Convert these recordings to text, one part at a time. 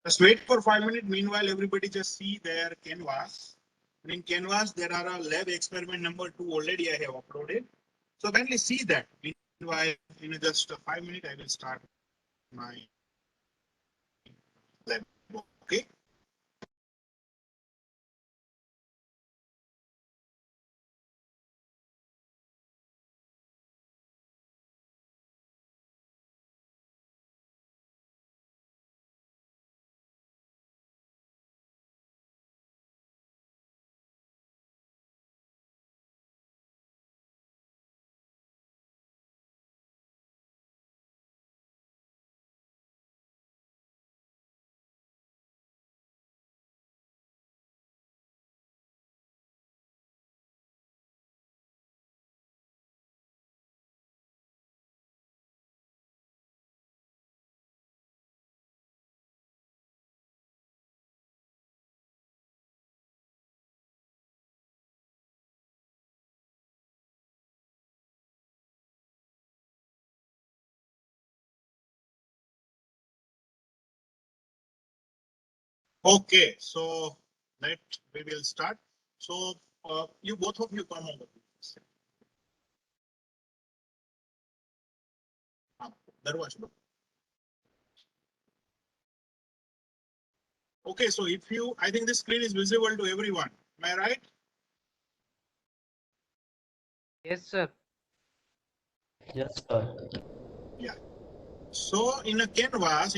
Just wait for 5 minutes. Meanwhile, everybody just see their canvas. And in canvas, there are a lab experiment number 2 already I have uploaded. So kindly see that. Meanwhile, in just 5 minutes, I will start my lab. Okay. Okay, so we will start. So you both of you come over. Darwash. Okay, so if you, I think the screen is visible to everyone. Am I right? Yes, sir. Yes, sir. Yeah. So in a canvas,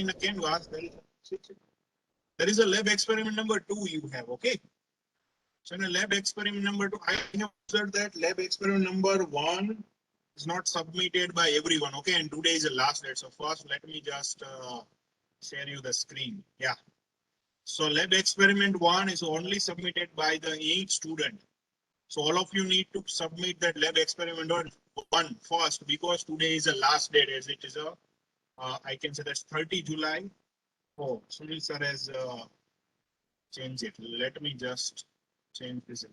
there is a lab experiment number 2 you have. Okay. So in a lab experiment number 2, I have observed that lab experiment number 1 is not submitted by everyone. Okay, and today is the last date. So first, let me just share you the screen. Yeah. So lab experiment 1 is only submitted by the 8 student. So all of you need to submit that lab experiment 1 first, because today is the last date, as it is a I can say that's 30 July. Oh, Sunil sir has changed it. Let me just change this.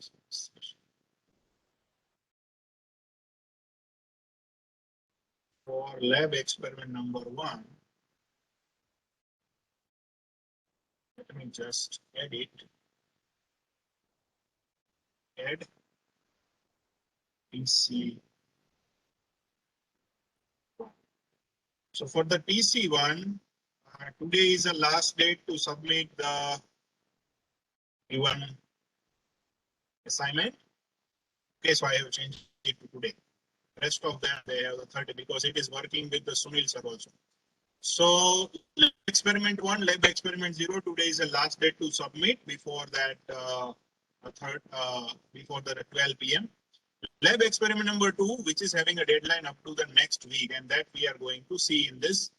For lab experiment number 1, let me just edit. Add TC. So for the TC one, today is the last date to submit the given assignment. Okay, so I have changed it to today. Rest of them they have the 30 because it is working with the Sunil sir also. So lab experiment 1, lab experiment 0. Today is the last date to submit before that before the 12 p.m. Lab experiment number 2, which is having a deadline up to the next week, and that we are going to see in this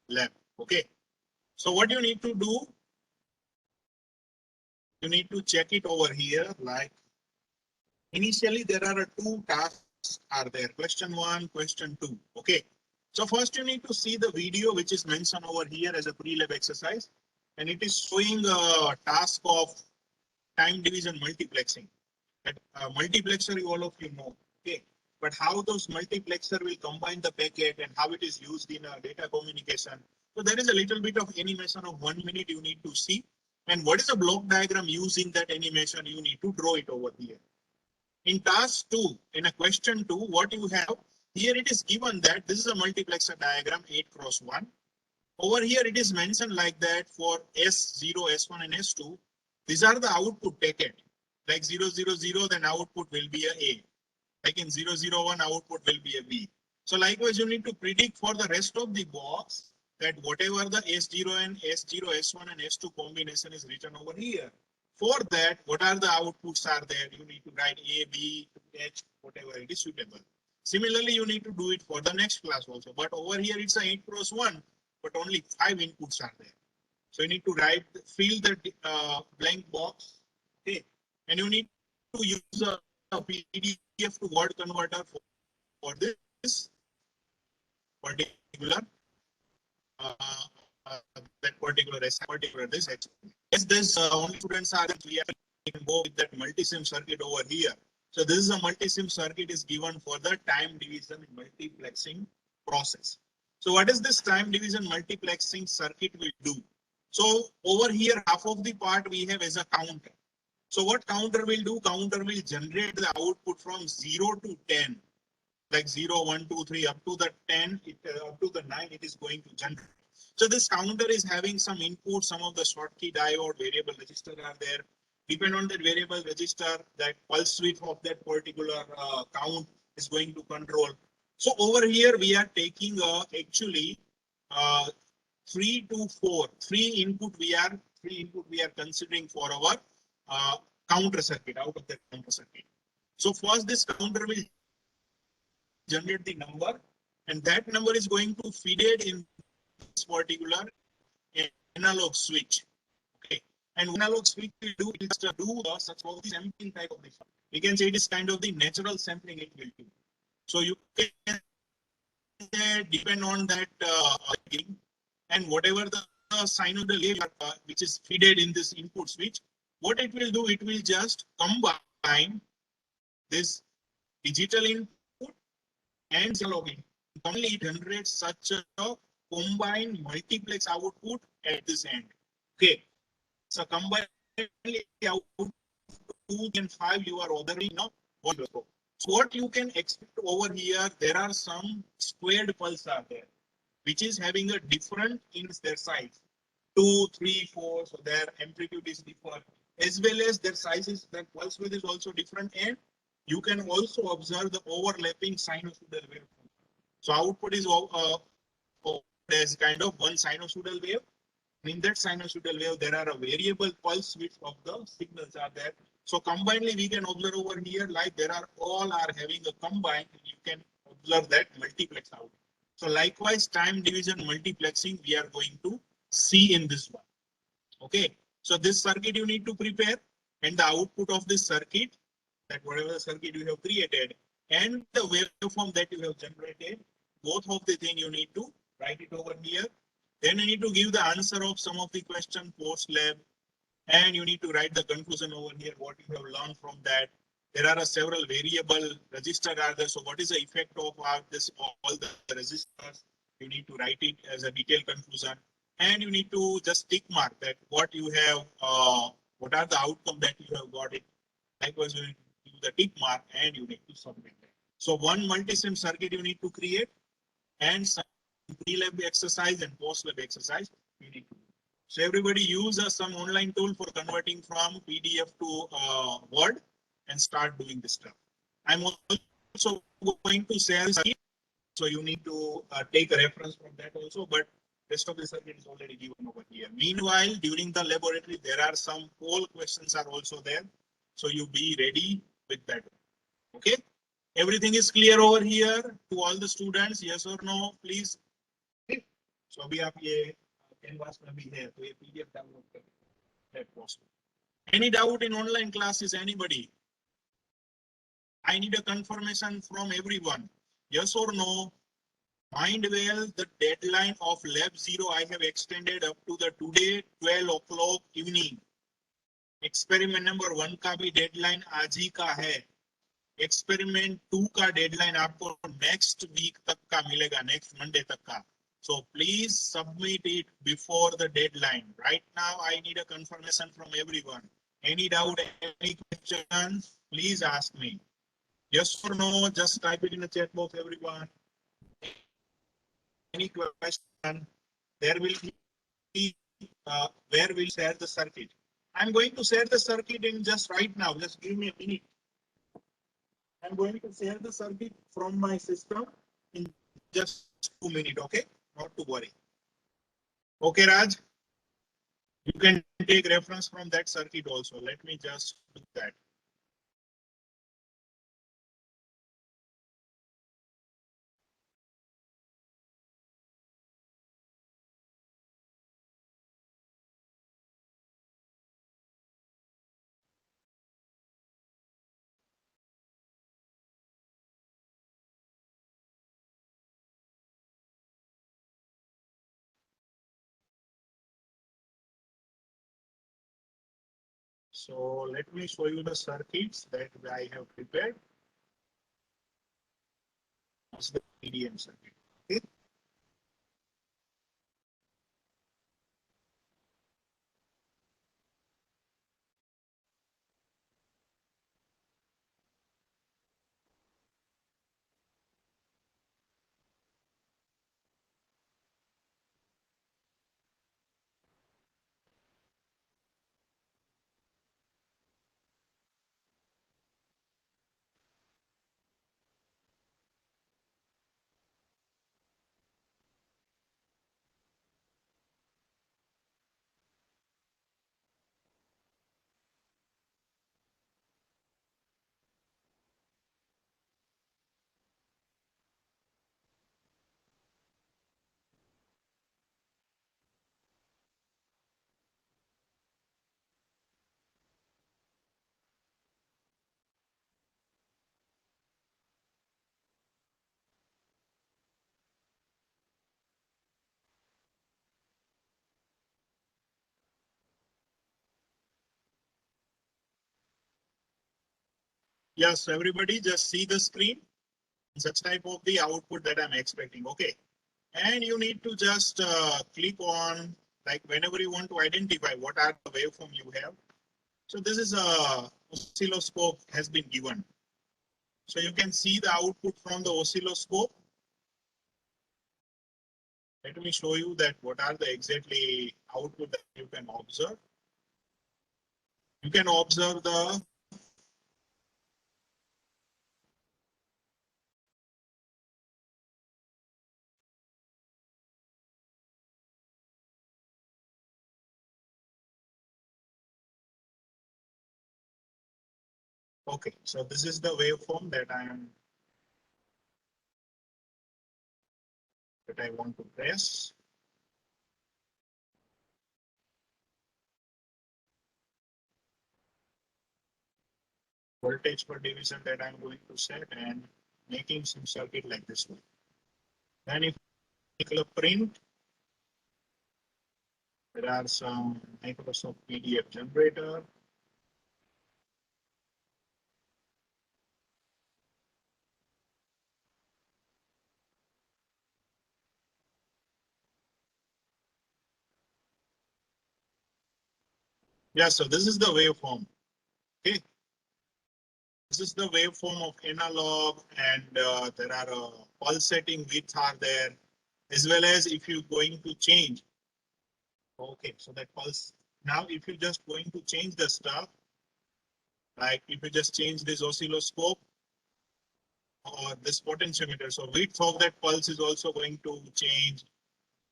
lab. Okay. So what you need to do, you need to check it over here. Like initially there are 2 tasks are there. Question 1, question 2. Okay. So first you need to see the video which is mentioned over here as a pre-lab exercise, and it is showing a task of time division multiplexing. That multiplexer all of you know. Okay. But how those multiplexer will combine the packet and how it is used in data communication. So there is a little bit of animation of 1 minute you need to see. And what is a block diagram using that animation? You need to draw it over here. In task 2, in a question 2, what you have here, it is given that this is a multiplexer diagram 8 cross 1. Over here, it is mentioned like that for S0, S1, and S2. These are the output packet. Like 000, then output will be a. Like in 001, output will be a B. So likewise, you need to predict for the rest of the box that whatever the S0 and S0, S1, and S2 combination is written over here. For that, what are the outputs are there? You need to write A, B, H, whatever it is suitable. Similarly, you need to do it for the next class also. But over here, it's a 8 cross 1, but only 5 inputs are there. So you need to fill the blank box. Okay. And you need to use a PDF to Word converter for this particular uh, that particular this experiment. Yes, this only students are we can go with that multisim circuit over here. So this is a multisim circuit is given for the time division multiplexing process. So what is this time division multiplexing circuit will do? So over here, half of the part we have as a counter. So what counter will do? Counter will generate the output from 0 to 10, like 0, 1, 2, 3, up to the 10, up to the 9, it is going to generate. So this counter is having some input, some of the Schottky diode variable register are there. Depend on that variable register, that pulse width of that particular count is going to control. So over here, we are taking actually uh, 3 to 4, three input we are considering for our uh, counter circuit, out of the counter circuit. So first this counter will generate the number, and that number is going to feed it in this particular analog switch. Okay, and analog switch will do is to do such of the sampling type of the. We can say it is kind of the natural sampling it will do. So you can depend on that and whatever the sinusoidal wave which is fed in this input switch, what it will do, it will just combine this digital input and analog input. Only it generates such a combined multiplex output at this end. Okay, so combined output 2 and 5 you are ordering now one. So what you can expect over here, there are some squared pulse are there, which is having a different in their size. 2, 3, 4, so their amplitude is different, as well as their sizes, their pulse width is also different, and you can also observe the overlapping sinusoidal wave. So output is there's kind of one sinusoidal wave. In that sinusoidal wave, there are a variable pulse width of the signals are there. So combinedly, we can observe over here, like there are all are having a combined, you can observe that multiplex out. So likewise, time division multiplexing, we are going to see in this one. Okay. So this circuit you need to prepare, and the output of this circuit, that whatever the circuit you have created, and the waveform that you have generated, both of the thing you need to write it over here. Then you need to give the answer of some of the question post lab, and you need to write the conclusion over here, what you have learned from that. There are several variable register are there. So what is the effect of this, all the registers? You need to write it as a detailed conclusion, and you need to just tick mark that what you have, what are the outcome that you have got it. Likewise, you need to do the tick mark and you need to submit that. So one multi-sim circuit you need to create, and some pre-lab exercise and post-lab exercise you need to do. So everybody use some online tool for converting from PDF to Word and start doing this stuff. I'm also going to share this, so you need to take a reference from that also, but rest of the circuit is already given over here. Meanwhile, during the laboratory, there are some poll questions are also there. So you be ready with that. Okay. Everything is clear over here to all the students, yes or no, please. So अभी आप ये canvas में भी है तो ये PDF download कर that possible. Any doubt in online classes, anybody? I need a confirmation from everyone. Yes or no? Mind well, the deadline of lab 0 I have extended up to the today 12 o'clock evening. Experiment number 1 का भी deadline आज ही का है. Experiment 2 का deadline आपको next week तक का मिलेगा, next Monday तक का. So please submit it before the deadline. Right now, I need a confirmation from everyone. Any doubt, any questions, please ask me. Yes or no, just type it in the chat box, everyone. Any question, there will be, where we'll share the circuit. I'm going to share the circuit in just right now. Just give me a minute. I'm going to share the circuit from my system in just 2 minutes, okay? Not to worry. Okay, Raj? You can take reference from that circuit also. Let me just do that. So let me show you the circuits that I have prepared. It's the PDM circuit. Okay. Yes, everybody just see the screen. Such type of the output that I'm expecting. Okay. And you need to just click on, like, whenever you want to identify what are the waveform you have. So this is a oscilloscope has been given. So you can see the output from the oscilloscope. Let me show you that what are the exactly output that you can observe. You can observe the okay. So this is the waveform that I want to press. Voltage per division that I'm going to set and making some circuit like this one. Then if you click a print, there are some Microsoft PDF generator. Yeah, so this is the waveform. Okay, this is the waveform of analog, and there are pulsating widths are there, as well as if you're going to change. Okay, so that pulse. Now, if you're just going to change the stuff, like if you just change this oscilloscope or this potentiometer, so width of that pulse is also going to change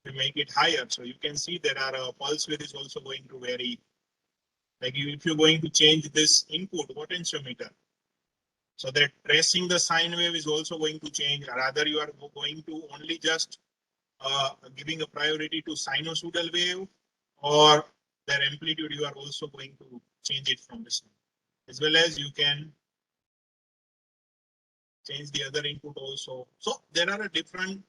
to make it higher. So you can see there are a pulse width is also going to vary. Like if you're going to change this input potentiometer, so that tracing the sine wave is also going to change. Rather, you are going to only just giving a priority to sinusoidal wave, or their amplitude, you are also going to change it from this one. As well as you can change the other input also. So there are a different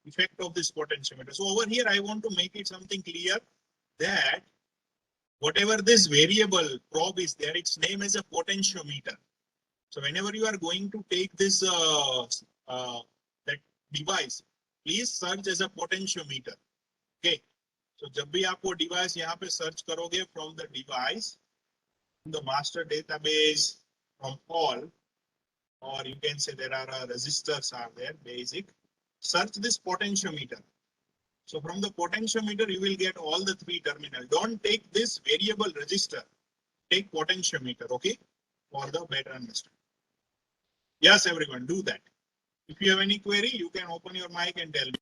effect of this potentiometer. So over here, I want to make it something clear that whatever this variable probe is there, its name is a potentiometer. So whenever you are going to take this that device, please search as a potentiometer. Okay. So जब भी आप वो device यहाँ पे search करोगे from the device, the master database, from all, or you can say there are resistors are there, basic. Search this potentiometer. So from the potentiometer, you will get all the three terminal. Don't take this variable resistor. Take potentiometer, okay? For the better understanding. Yes, everyone, do that. If you have any query, you can open your mic and tell me.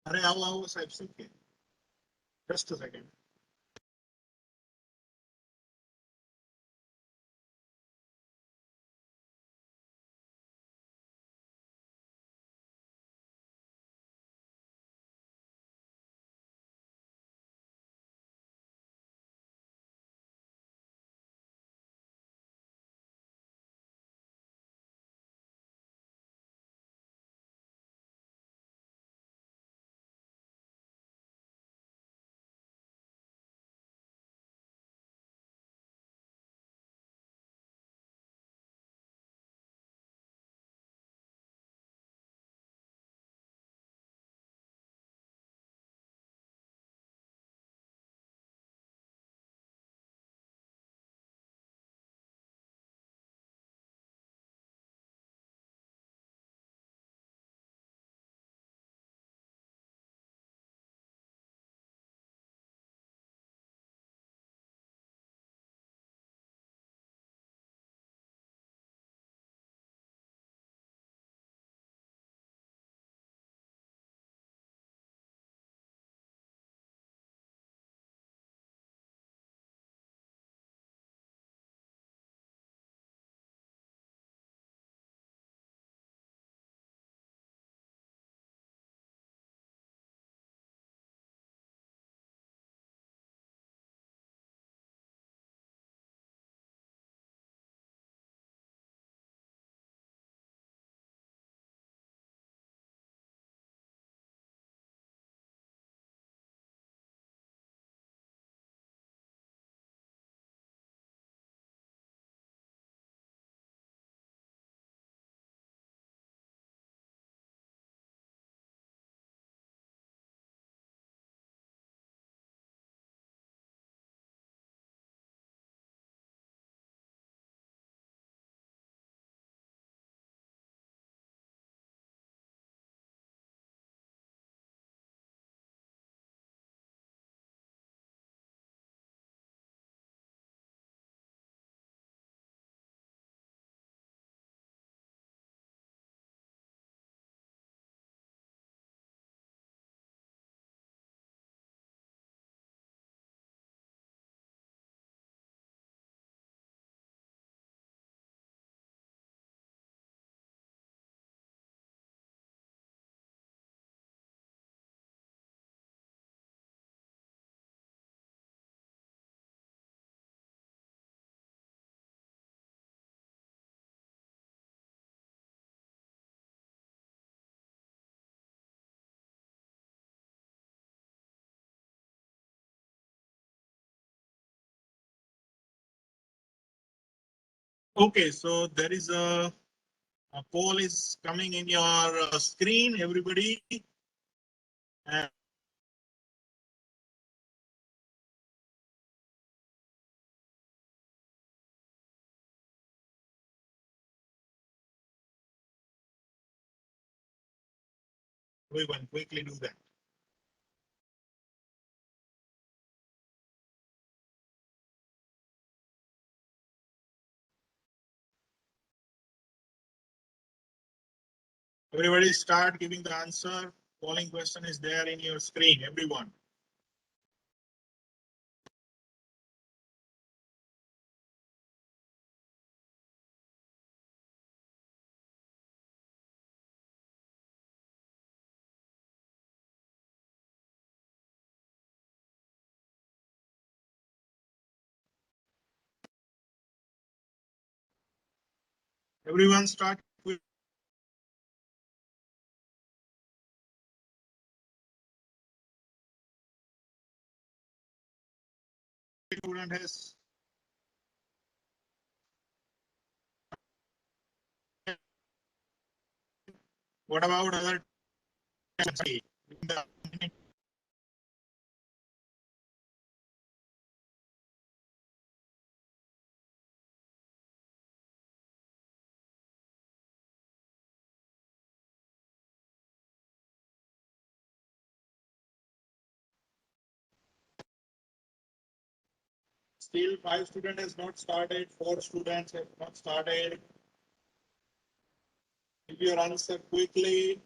अरे आओ साहब सुन के just a second. Okay, so there is a poll is coming in your screen, everybody. And everyone quickly do that. Everybody start giving the answer. Polling question is there in your screen, everyone. Everyone start with student has what about other still 5 students has not started, 4 students have not started. Give your answer quickly.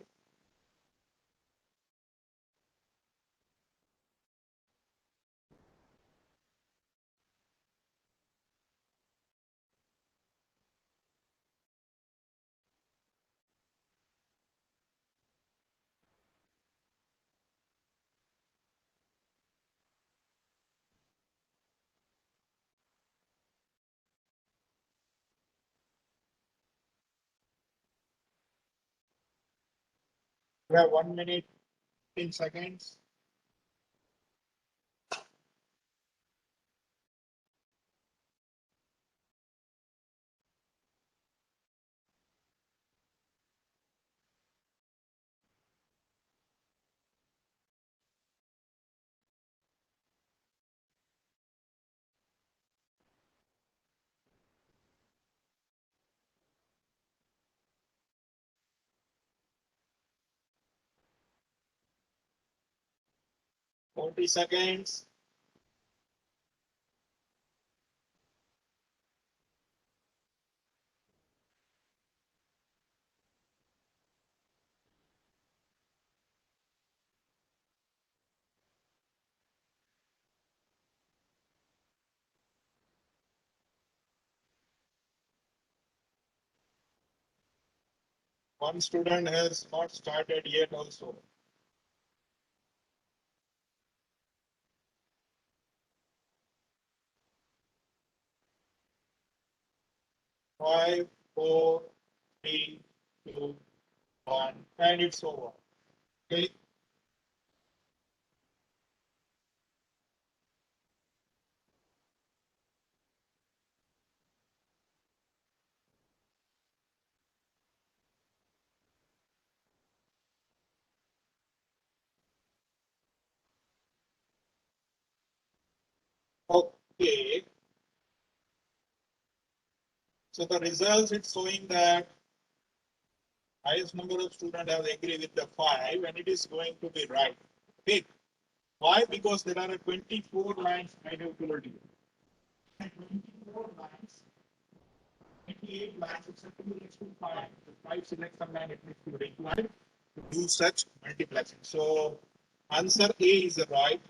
We have 1 minute, 10 seconds. Forty seconds. One student has not started yet also. 5, 4, 3, 2, 1, and it's over. Okay. Okay. So the results it's showing that highest number of students have agreed with the 5 and it is going to be right. Okay. Why? Because there are 24 lines I have told you. 24 lines, 28 lines, it's a 2 to 5. The 5 selection line it needs to require to do such multiplexing. So answer A is the right.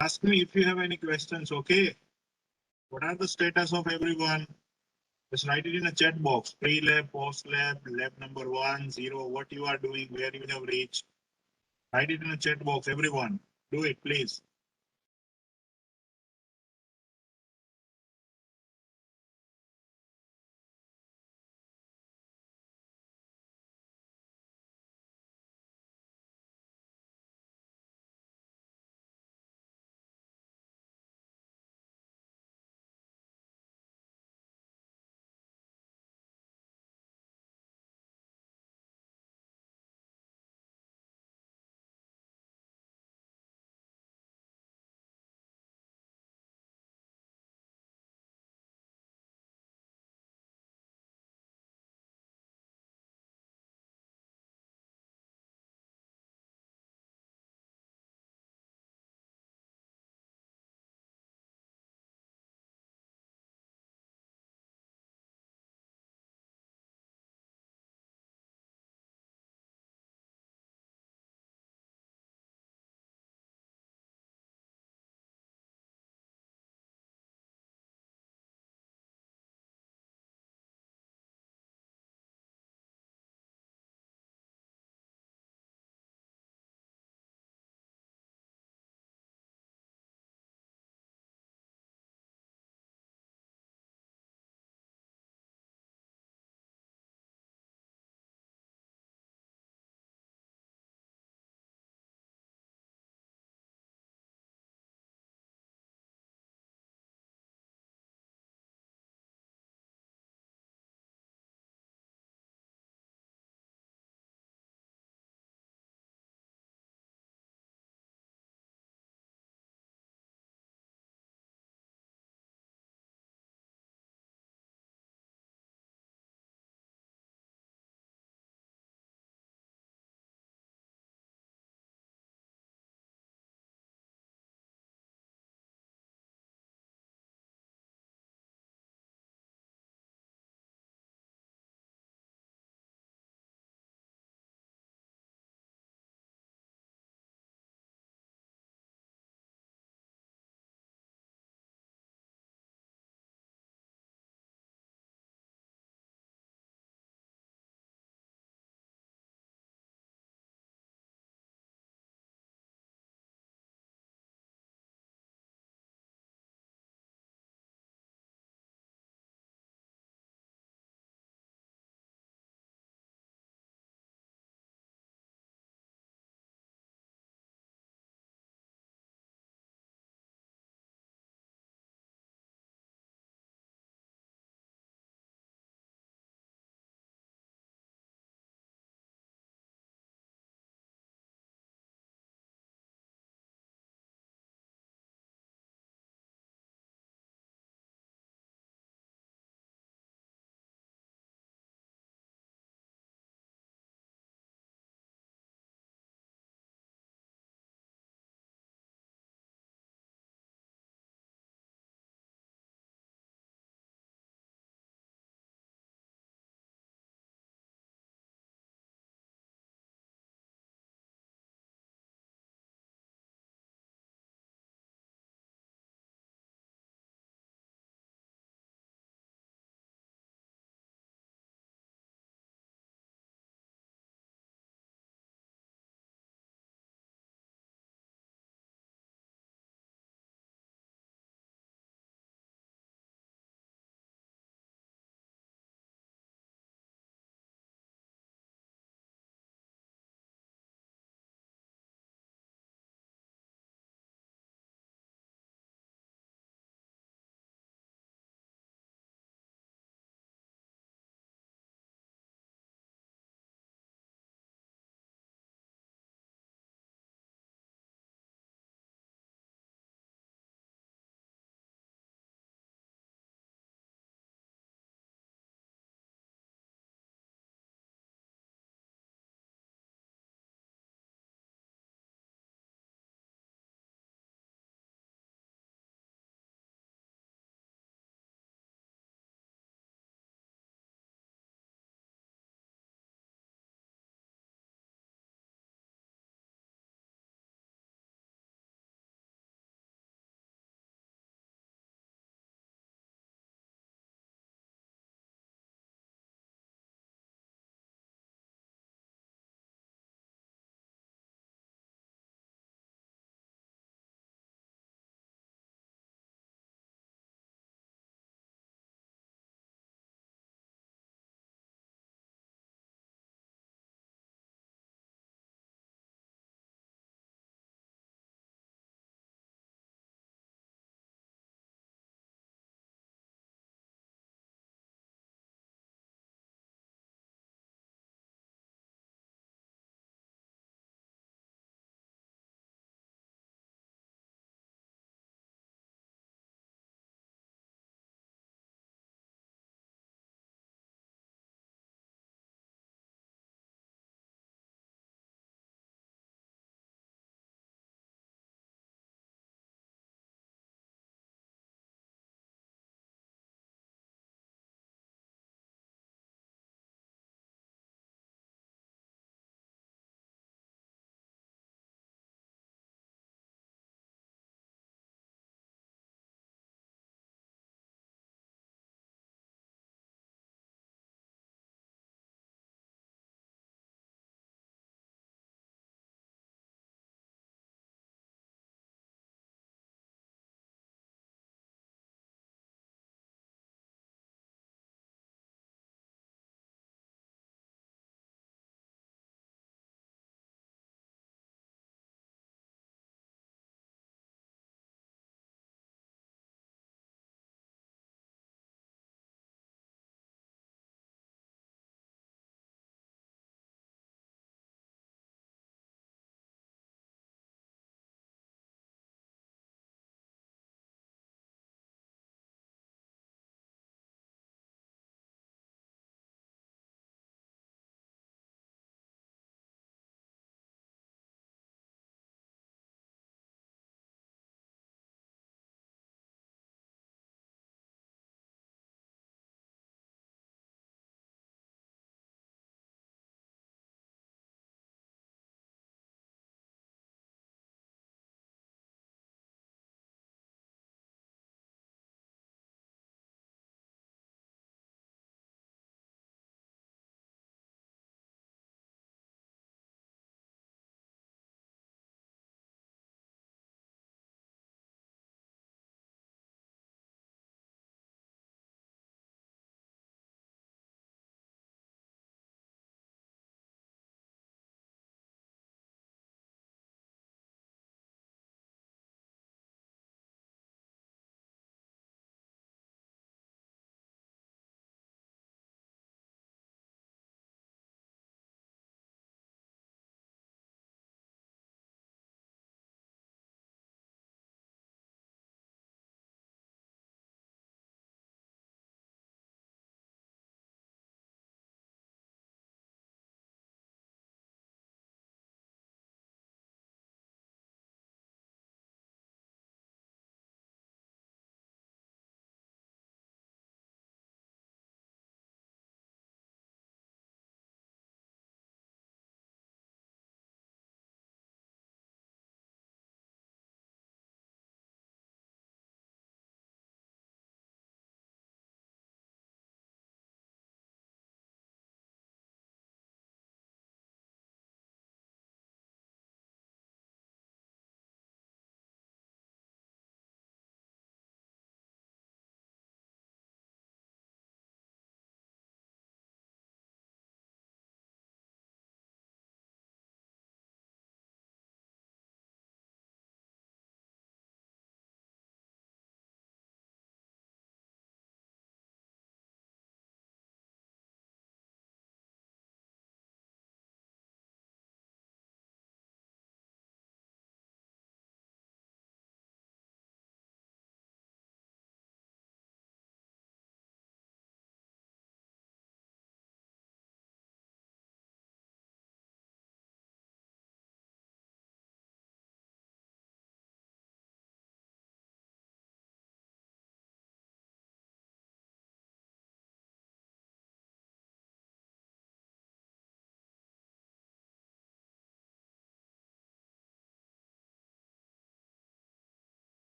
Ask me if you have any questions, okay? What are the status of everyone? Just write it in a chat box. Pre-lab, post-lab, lab number 1, 0, what you are doing, where you have reached. Write it in a chat box, everyone. Do it, please.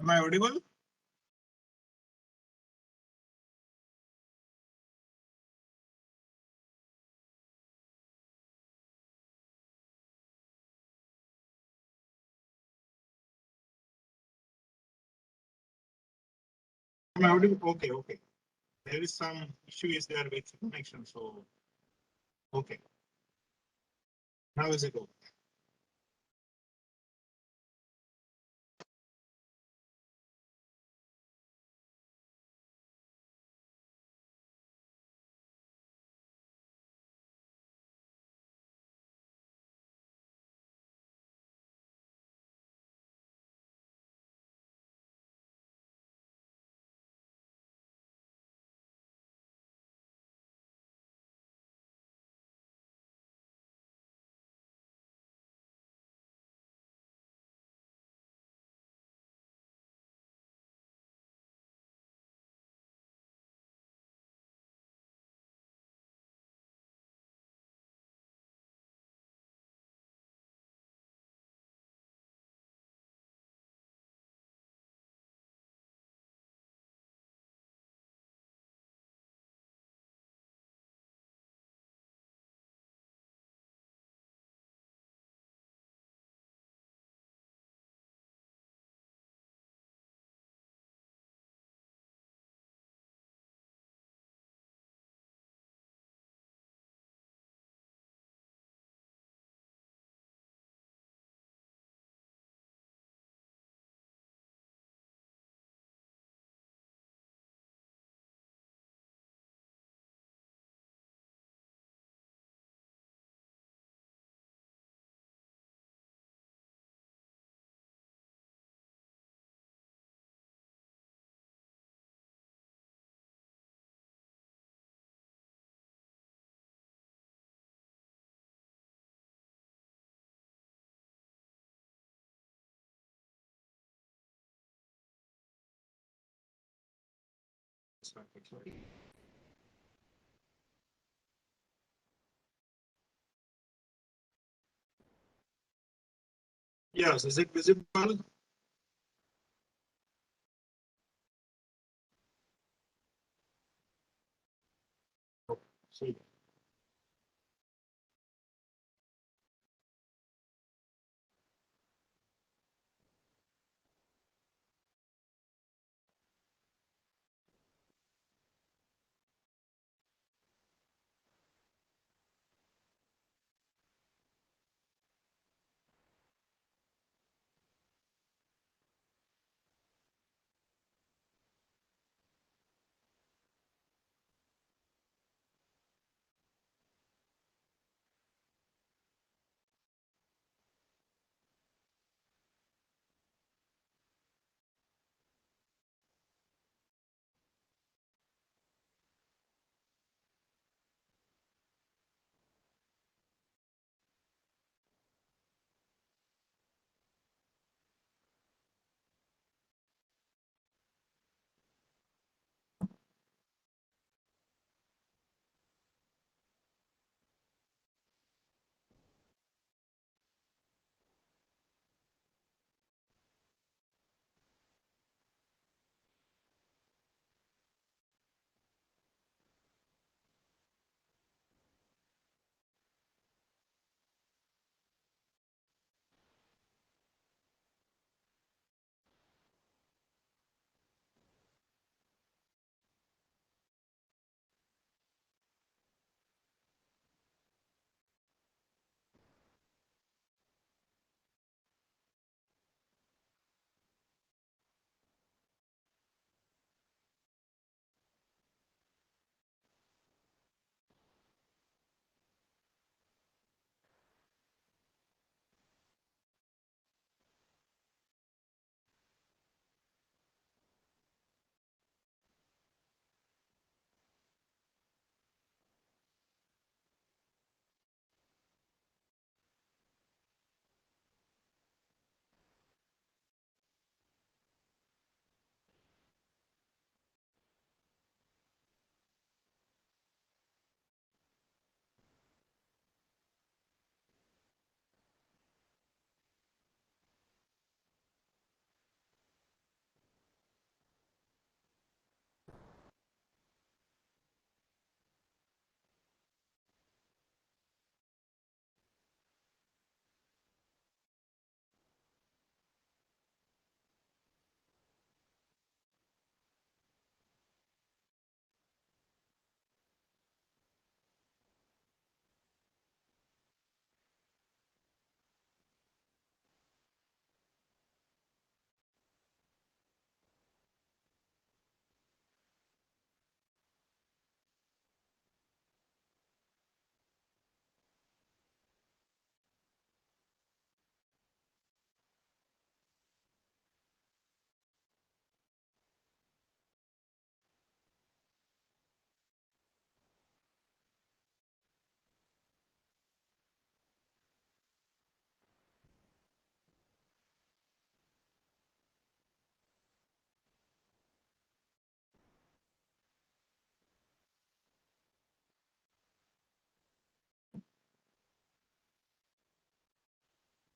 Am I audible? Am I audible? Okay, okay. There is some issue is there with connection. So, okay. Now is it okay? Yes, is it visible? See.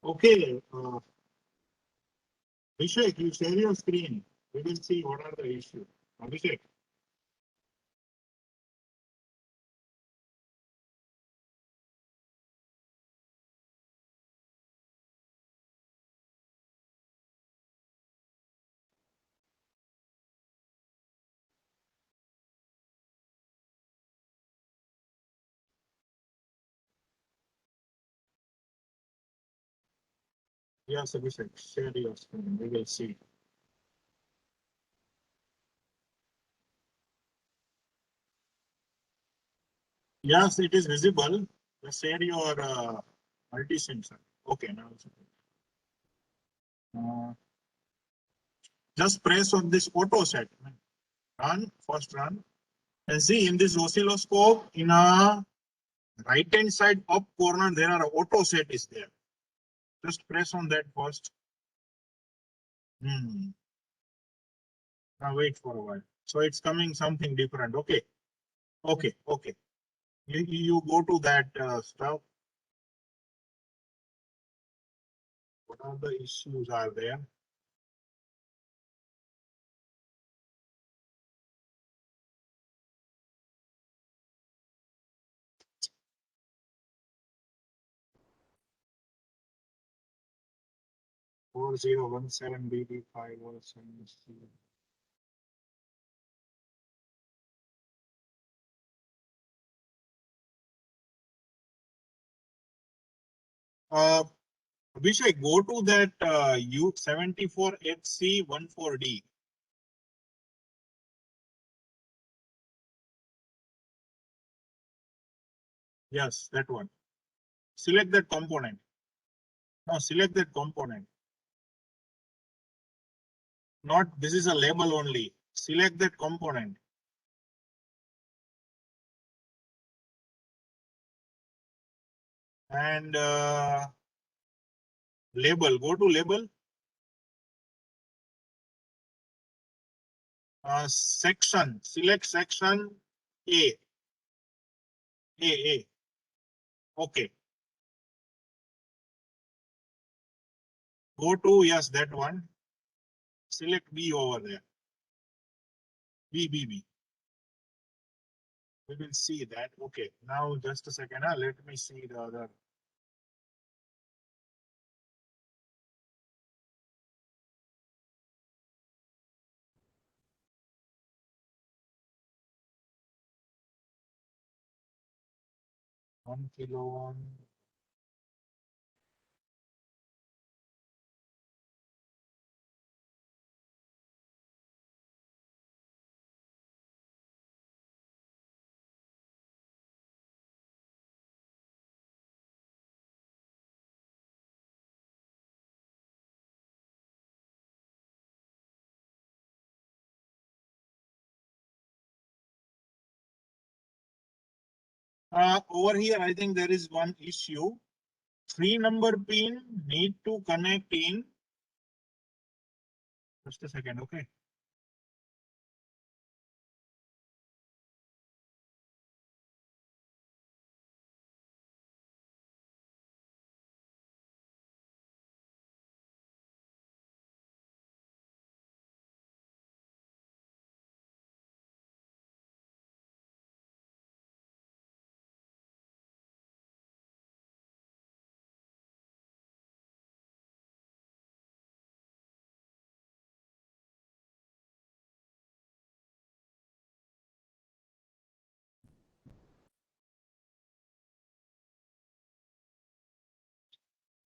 Okay, Abhishek, you share your screen. We will see what are the issues. Abhishek. Yes, Abhishek, share your screen. We will see. Yes, it is visible. Just share your multisim, sir. Okay, now it's okay. Just press on this auto set. Run, first run. And see in this oscilloscope, in a right hand side up corner, there are auto set is there. Just press on that first. Now wait for a while. So it's coming something different. Okay. Okay. Okay. You go to that stuff. What are the issues are there? Four zero one seven BD 507. Uh, Abhishek, go to that U74HC14D. Yes, that one. Select that component. Now select that component. Not this is a label only. Select that component. And label. Go to label. Section. Select section A. A. Okay. Go to yes, that one. Select B over there. B. We will see that. Okay. Now just a second. Let me see the other. One kilo one. Over here, I think there is one issue. 3-number pin need to connect in. Just a second, okay.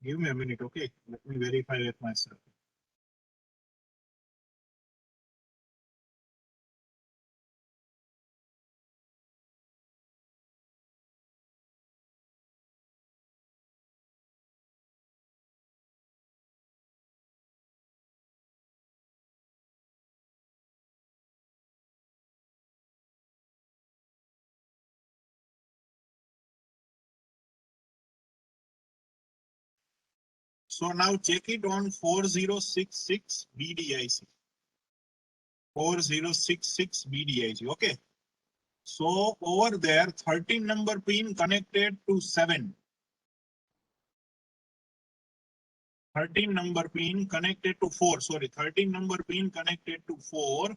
Give me a minute, okay. Let me verify it myself. So now check it on 4066 BDIC. 4066 BDIC, okay. So over there, 13-number pin connected to 7. 13 number pin connected to 4. Sorry, 13 number pin connected to 4.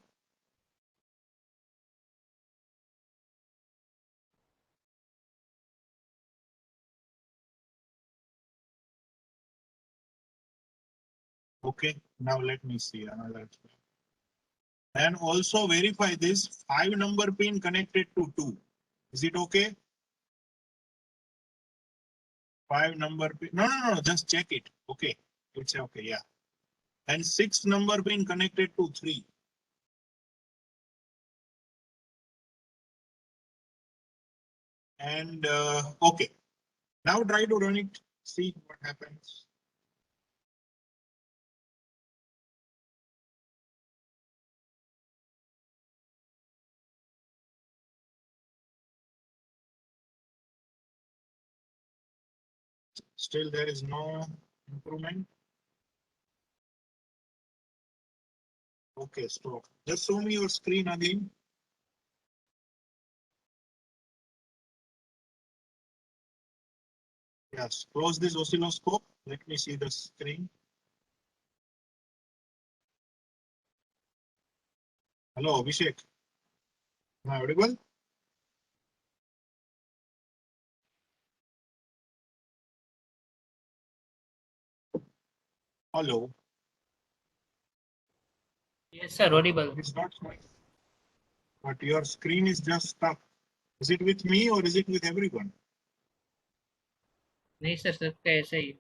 Okay, now let me see another. And also verify this 5 number pin connected to 2. Is it okay? 5 number pin. No, just check it. Okay, it's okay, yeah. And 6 number pin connected to 3. And okay, now try to run it, see what happens. Still there is no improvement. Okay, stop. Just show me your screen again. Yes, close this oscilloscope. Let me see the screen. Hello, Abhishek. Am I audible? Hello. Yes, sir, audible. It's not showing. But your screen is just stuck. Is it with me or is it with everyone? नहीं sir, सबका ऐसा ही.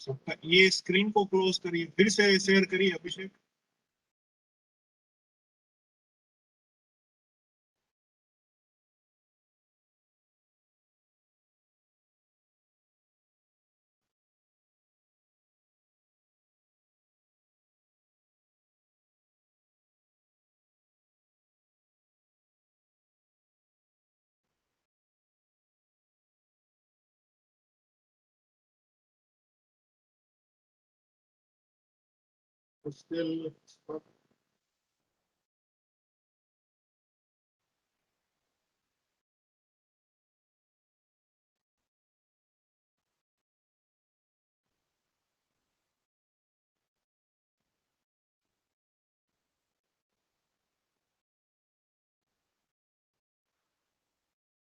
सबका ये screen को close करिए, फिर से share करिए अभिषेक. Still stuck.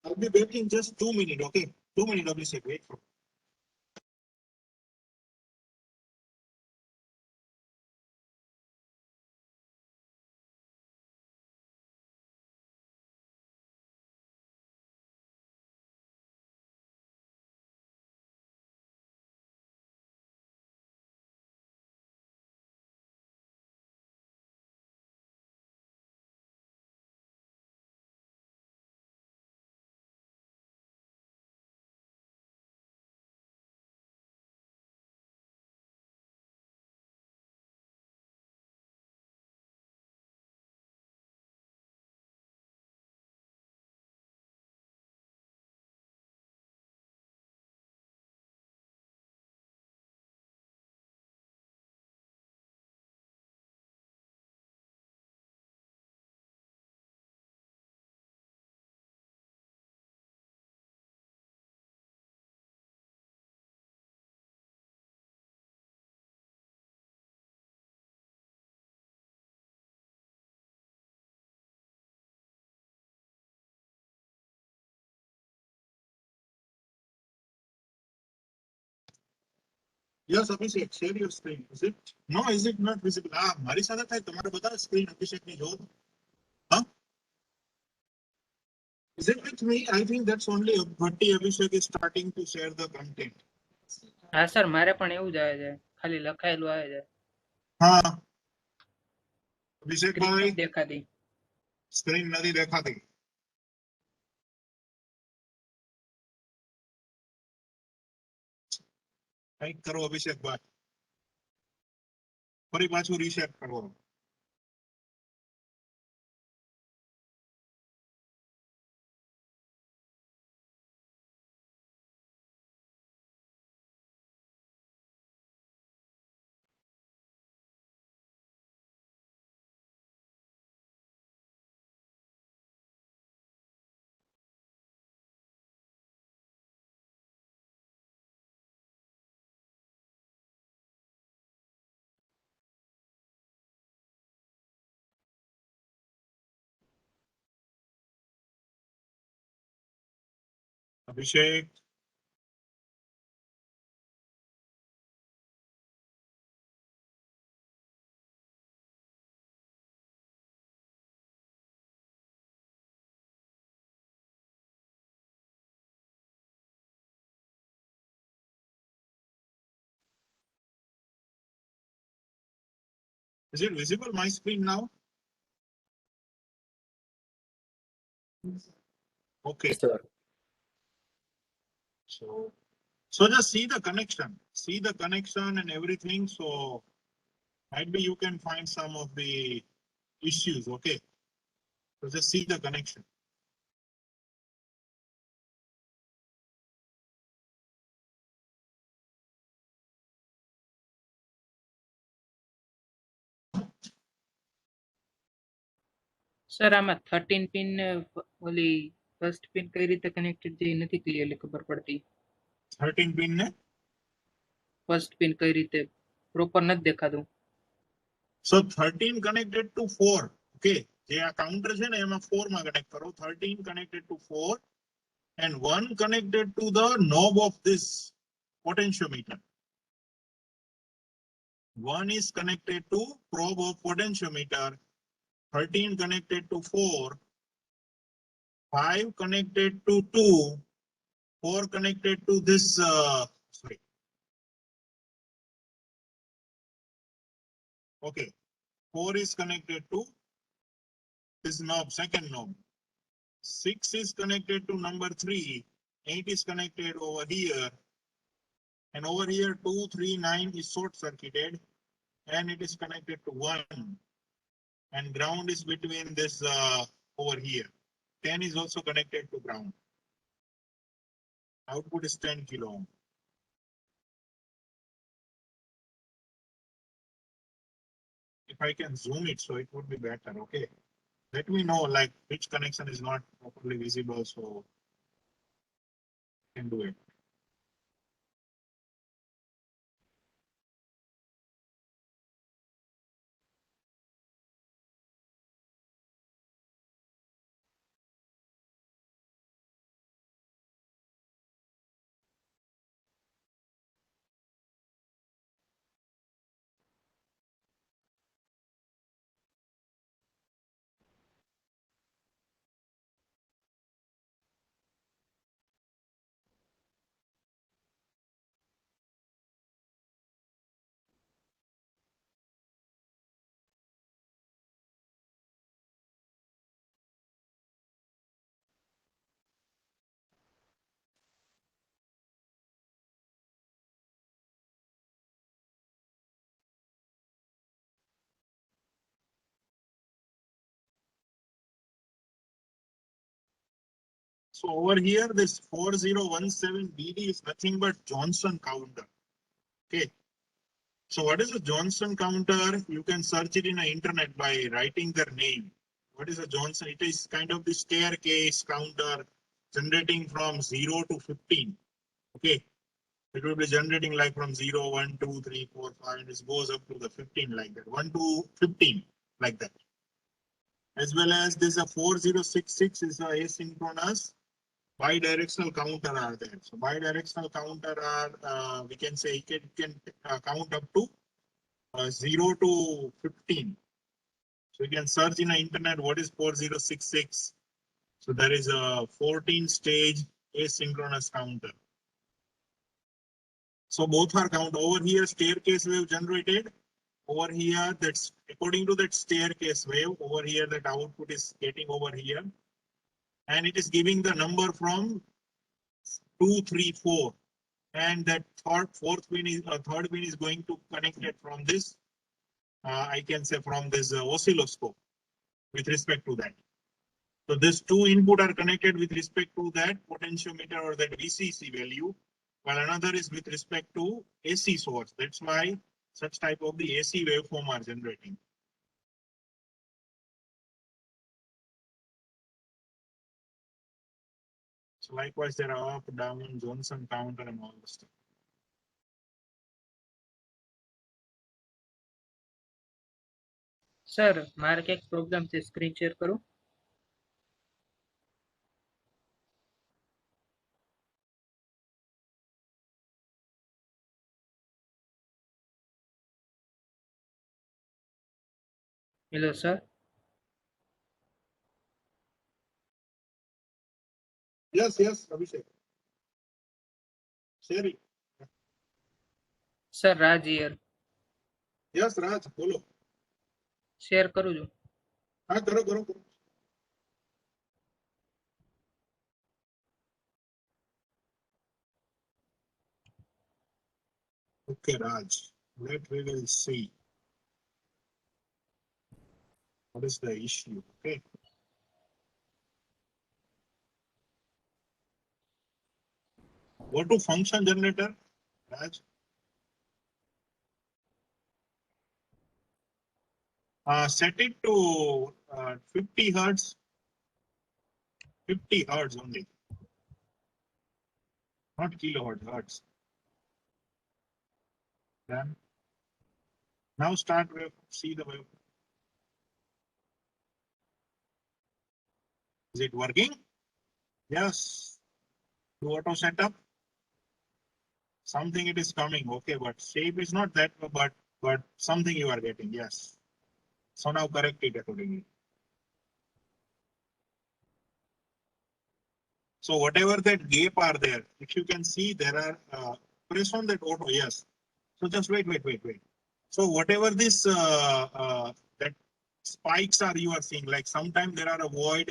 I'll be back in just 2 minutes, okay? 2 minutes, Abhishek, wait for. Yes, Abhishek, share your screen. Is it? No, is it not visible? Ah, મારી સાથે થાય તમારે બધા screen Abhishek ની જો. Huh? Is it with me? I think that's only Bhatti Abhishek is starting to share the content. હા sir, મારે પણ એવું જ આવે છે, ખાલી લખાયેલું આવે છે, હા, અભિષેક સ્ક્રીન ભાઈ નથી દેખાતી. સ્ક્રીન નથી દેખાતી. કંઈક કરો અભિષેક ભાઈ. ફરી પાછું રીસેટ કરો. Abhishek. Is it visible my screen now? Okay. Yes, sir. So just see the connection. See the connection and everything. So might be you can find some of the issues. Okay. So just see the connection. Sir આમાં 13 pin ઓલી first pin કઈ રીતે connected છે એ નથી clearly ખબર પડતી. 13 pin ને first pin કઈ રીતે પ્રોપર નથી દેખાતું. So 13 connected to 4. Okay. જે આ કાઉન્ટર છે ને એમાં 4 માં કનેક્ટ કરો. 13 connected to 4 and 1 connected to the knob of this potentiometer. 1 is connected to probe of potentiometer. 13 connected to 4. 5 connected to 2. 4 connected to this sorry. Okay. 4 is connected to this knob, second knob. 6 is connected to number 3. 8 is connected over here. And over here 2, 3, 9 is short circuited and it is connected to 1. And ground is between this over here. 10 is also connected to ground. Output is 10 kilo ohm. If I can zoom it, so it would be better. Okay. Let me know like which connection is not properly visible, so I can do it. So over here, this 4017 BD is nothing but Johnson counter. Okay. So what is a Johnson counter? You can search it in the internet by writing their name. What is a Johnson? It is kind of the staircase counter generating from 0 to 15. Okay. It will be generating like from 0, 1, 2, 3, 4, 5, and it goes up to the 15 like that. 1 to 15 like that. As well as this a 4066 is a asynchronous bidirectional counter are there. So bidirectional counter are we can say it can count up to 0 to 15. So you can search in the internet what is 4066. So there is a 14 stage asynchronous counter. So both are count over here staircase wave generated. Over here that's according to that staircase wave over here that output is getting over here. And it is giving the number from 2, 3, 4. And that fourth pin is third pin is going to connect it from this. I can say from this oscilloscope with respect to that. So these two input are connected with respect to that potentiometer or that VCC value, while another is with respect to AC source. That's why such type of the AC waveform are generating. So likewise, there are up, down, Johnson counter and all this stuff. Sir મારે કંઈક problem છે, screen share કરું. Hello, sir. Yes, yes, Abhishek. Share it. Sir, Raj here. Yes, Raj, બોલો. Share કરું છું. હા, કરો. Okay, Raj. Let we will see what is the issue. Okay. Go to function generator, Raj. Set it to 50 hertz. 50 hertz only, not kilohertz, hertz. Then now start wave. See the wave. Is it working? Yes. Do auto setup. Something it is coming. Okay, but shape is not that, but something you are getting. Yes. So now correct it accordingly. So whatever that gap are there, if you can see there are press on that auto. Yes. So just wait. So whatever this that spikes are you are seeing, like sometimes there are a void,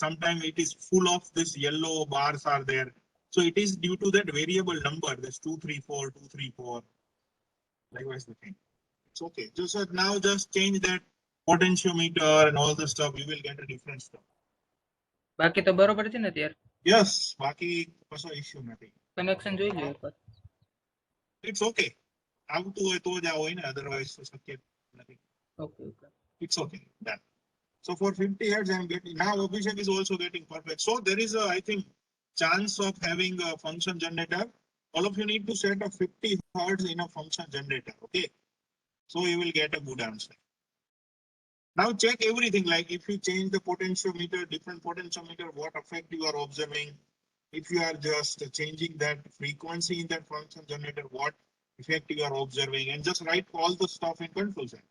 sometimes it is full of this yellow bars are there. So it is due to that variable number, this 234, 234. Likewise the thing. It's okay. Now just change that potentiometer and all the stuff. You will get a different stuff. બાકી તો બરોબર છે ને ત્યારે? Yes, બાકી કશો issue નથી. Connection જોઈ લો એકવાર. It's okay. આવતું હોય તો જ આવો હોય ને, otherwise તો શક્ય નથી. Okay. It's okay. Done. So for 50 hertz, I'm getting now. Abhishek is also getting perfect. So there is a, I think, chance of having a function generator. All of you need to set a 50 hertz in a function generator. Okay. So you will get a good answer. Now check everything. Like if you change the potentiometer, different potentiometer, what effect you are observing. If you are just changing that frequency in that function generator, what effect you are observing, and just write all the stuff in control center.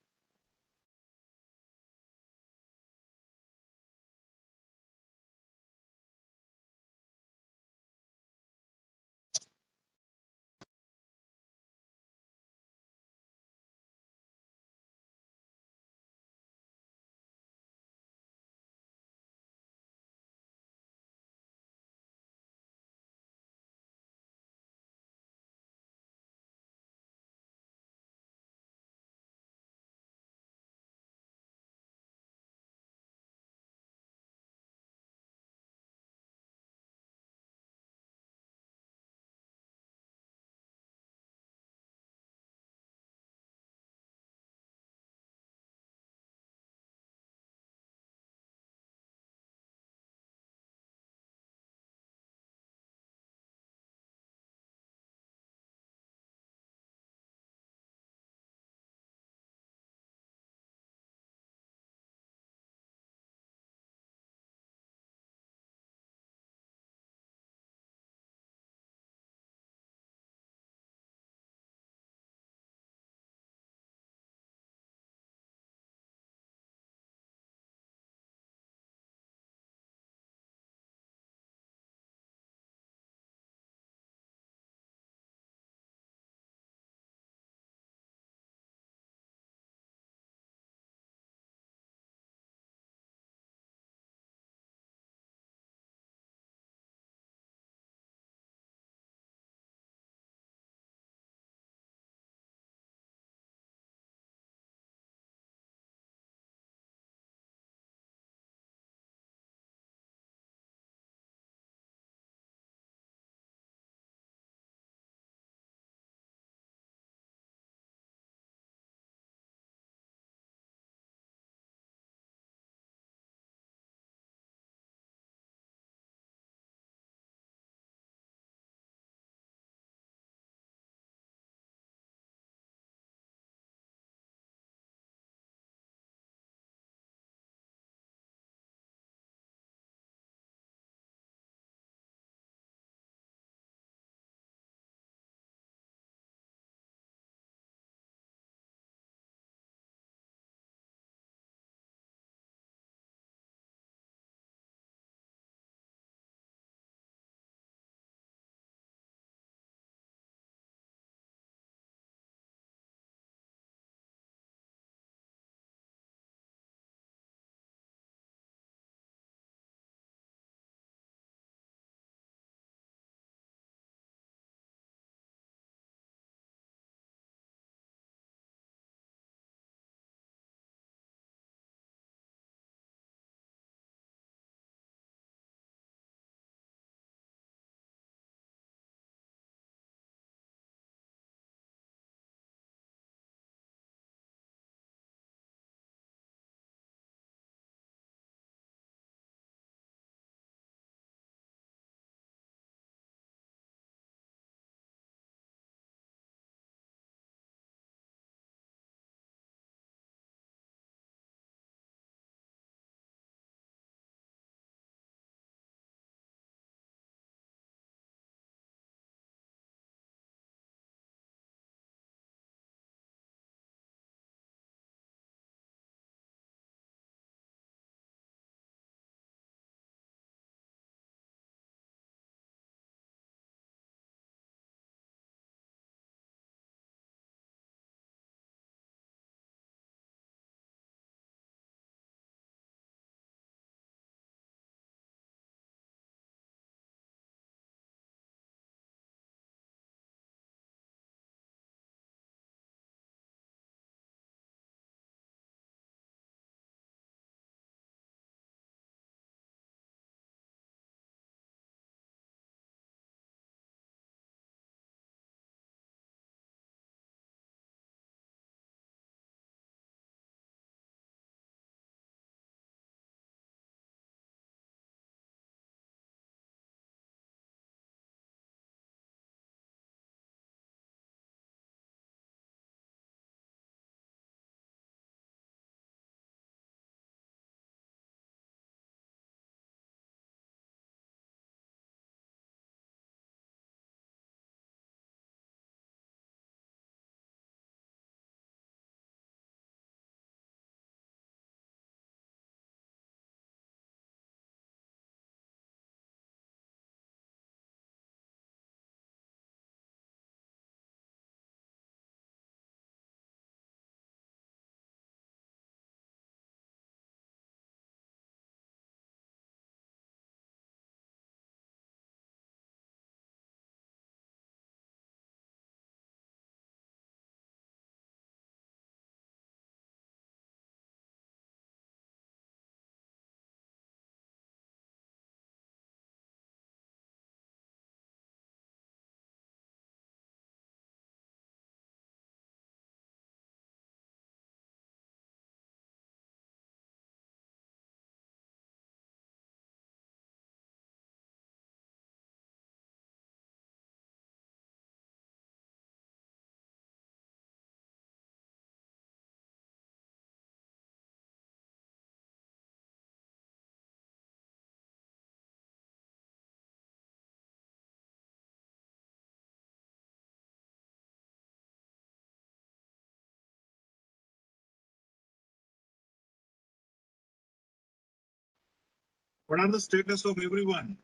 What are the status of everyone?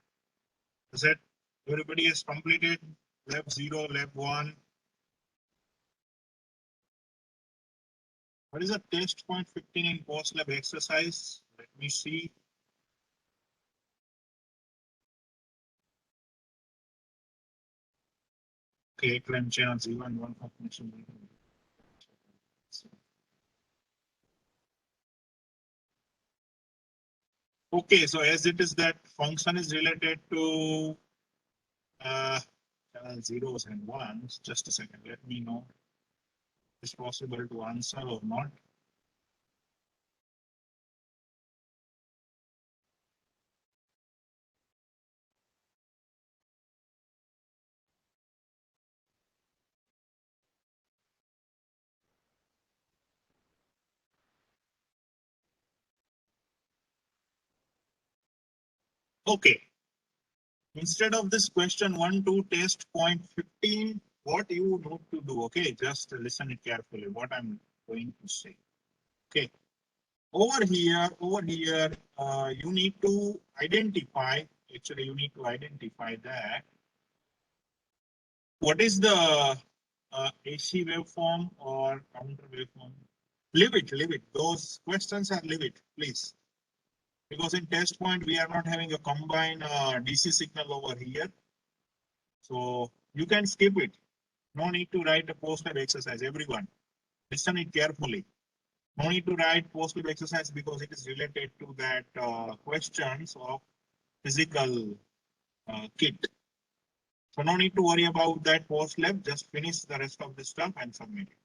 Is that everybody has completed lab 0, lab 1? What is the test point 15 in post lab exercise? Let me see. Okay, clamp channel 0 and 1 confirmation. Okay, so as it is that function is related to channel zeros and ones, just a second, let me know if it's possible to answer or not. Okay, instead of this question 1 2 test point 15, what you need to do, okay, just listen it carefully what I'm going to say. Okay, over here you need to identify, actually you need to identify that what is the AC waveform or counter waveform. Leave it, those questions are leave it please, because in test point we are not having a combined DC signal over here, so you can skip it. No need to write a post-lab exercise. Everyone, listen it carefully. No need to write post-lab exercise because it is related to that questions of physical kit. So no need to worry about that post-lab. Just finish the rest of the stuff and submit it.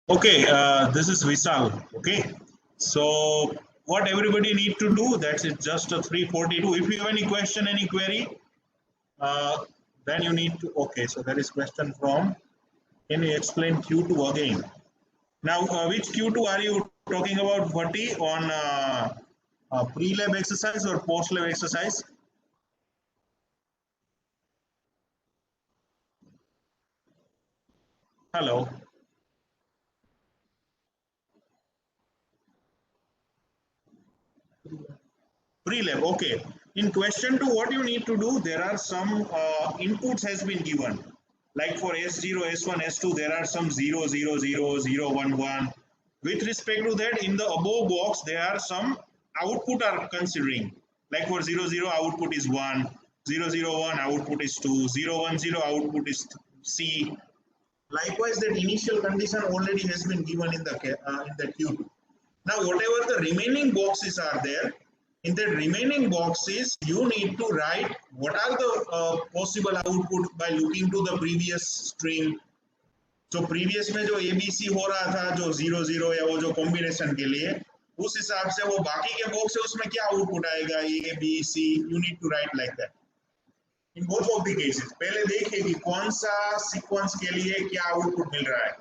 Okay, this is Vishal. Okay, so what everybody need to do, that's it, just a 342. If you have any question, any query, then you need to, okay, so there is question from, can you explain Q2 again? Now, which Q2 are you talking about, Bhatti, on pre-lab exercise or post-lab exercise? Hello. Pre-lab, okay. In question 2, what you need to do, there are some inputs has been given. Like for S0, S1, S2, there are some 0, 0, 0, 0, 1, 1. With respect to that, in the above box, there are some output are considering. Like for 0, 0, output is 1, 0, 0, 1, output is 2, 0, 1, 0, output is C. Likewise, that initial condition already has been given in the Q2. Now, whatever the remaining boxes are there, in the remaining boxes, you need to write what are the possible output by looking to the previous string. So previous में जो ABC हो रहा था जो 0 0 या वो जो combination के लिए उस हिसाब से वो बाकी के बॉक्स है उसमें क्या आउटपुट आएगा A B C you need to write like that in both of the cases. पहले देखिए कि कौन सा सीक्वेंस के लिए क्या आउटपुट मिल रहा है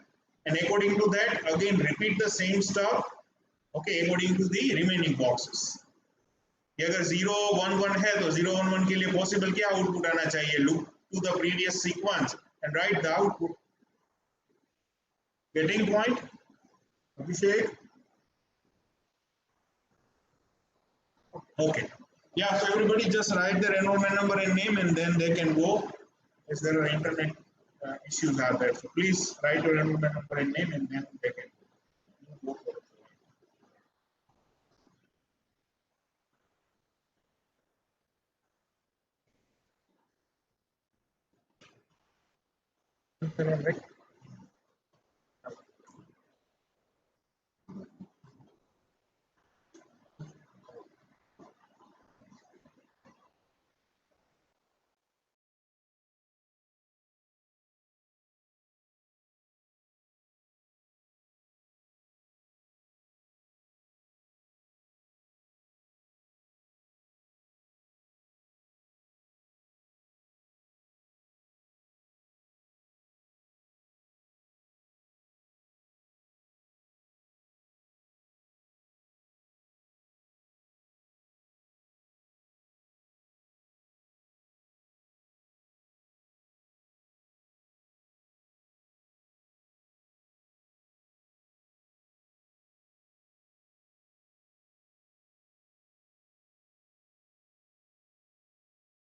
and according to that again repeat the same stuff. Okay, according to the remaining boxes. कि अगर 0 1 1 है तो 0 1 1 के लिए पॉसिबल क्या आउटपुट आना चाहिए? Look to the previous sequence and write the output. Getting point? Abhishek? Okay. Yeah, so everybody just write their enrollment number and name and then they can go. If there are internet issues are there, so please write your enrollment number and name and then they can go for it.